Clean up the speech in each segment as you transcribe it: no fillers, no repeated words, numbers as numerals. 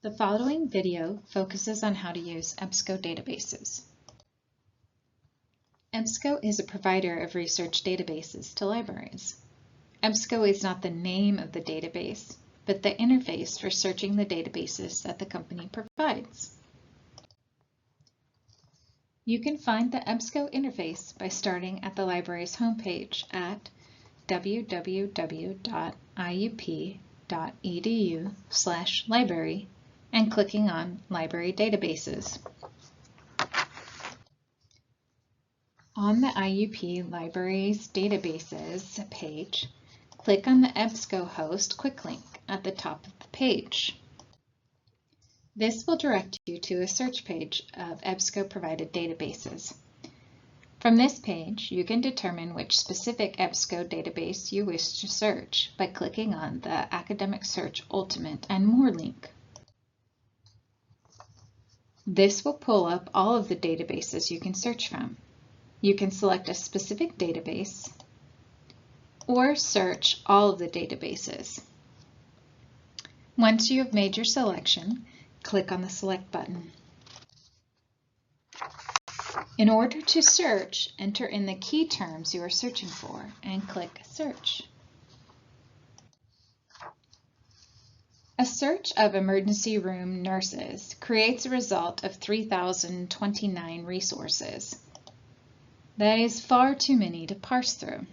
The following video focuses on how to use EBSCO databases. EBSCO is a provider of research databases to libraries. EBSCO is not the name of the database, but the interface for searching the databases that the company provides. You can find the EBSCO interface by starting at the library's homepage at www.iup.edu/library and clicking on Library Databases. On the IUP Libraries Databases page, click on the EBSCO host quick link at the top of the page. This will direct you to a search page of EBSCO provided databases. From this page, you can determine which specific EBSCO database you wish to search by clicking on the Academic Search Ultimate and More link. This will pull up all of the databases you can search from. You can select a specific database or search all of the databases. Once you have made your selection, click on the Select button. In order to search, enter in the key terms you are searching for and click Search. A search of emergency room nurses creates a result of 3,029 resources. That is far too many to parse through.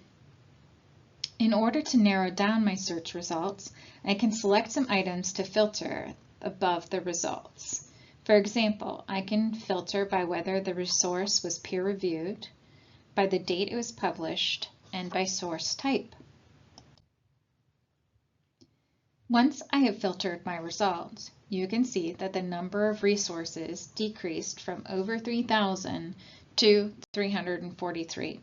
In order to narrow down my search results, I can select some items to filter above the results. For example, I can filter by whether the resource was peer-reviewed, by the date it was published, and by source type. Once I have filtered my results, you can see that the number of resources decreased from over 3,000 to 343.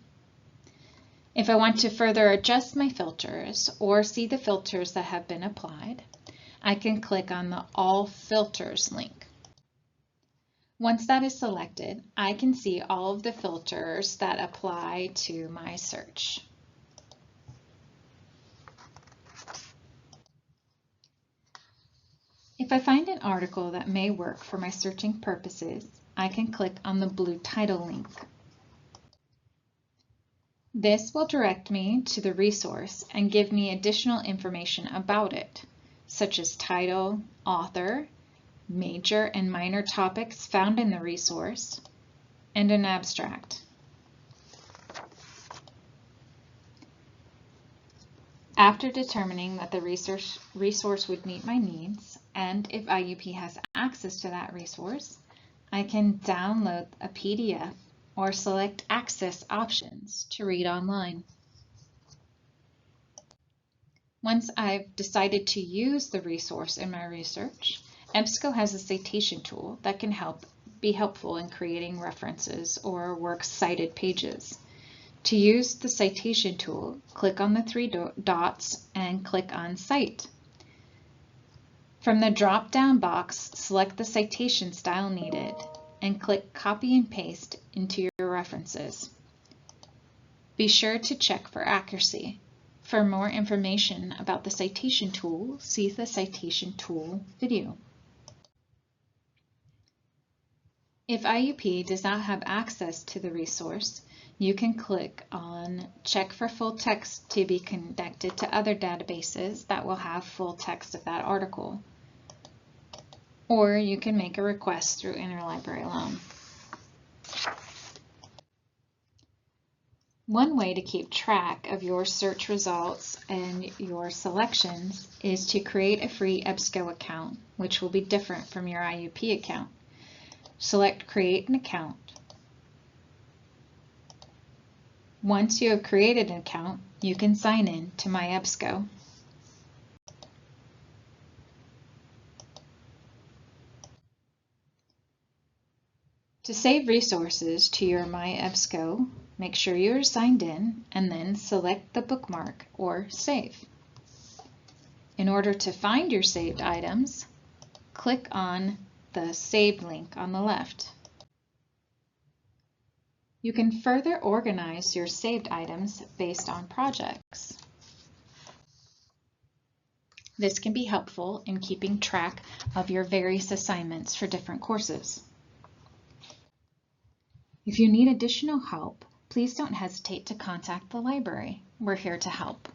If I want to further adjust my filters or see the filters that have been applied, I can click on the All Filters link. Once that is selected, I can see all of the filters that apply to my search. If I find an article that may work for my searching purposes, I can click on the blue title link. This will direct me to the resource and give me additional information about it, such as title, author, major and minor topics found in the resource, and an abstract. After determining that the resource would meet my needs, and if IUP has access to that resource, I can download a PDF or select Access options to read online. Once I've decided to use the resource in my research, EBSCO has a citation tool that can be helpful in creating references or works cited pages. To use the citation tool, click on the three dots and click on Cite. From the drop-down box, select the citation style needed and click Copy and Paste into your references. Be sure to check for accuracy. For more information about the citation tool, see the citation tool video. If IUP does not have access to the resource, you can click on Check for full text to be connected to other databases that will have full text of that article. Or you can make a request through Interlibrary Loan. One way to keep track of your search results and your selections is to create a free EBSCO account, which will be different from your IUP account. Select Create an Account. Once you have created an account, you can sign in to My EBSCO. To save resources to your My EBSCO, make sure you are signed in and then select the bookmark or Save. In order to find your saved items, click on the Save link on the left. You can further organize your saved items based on projects. This can be helpful in keeping track of your various assignments for different courses. If you need additional help, please don't hesitate to contact the library. We're here to help.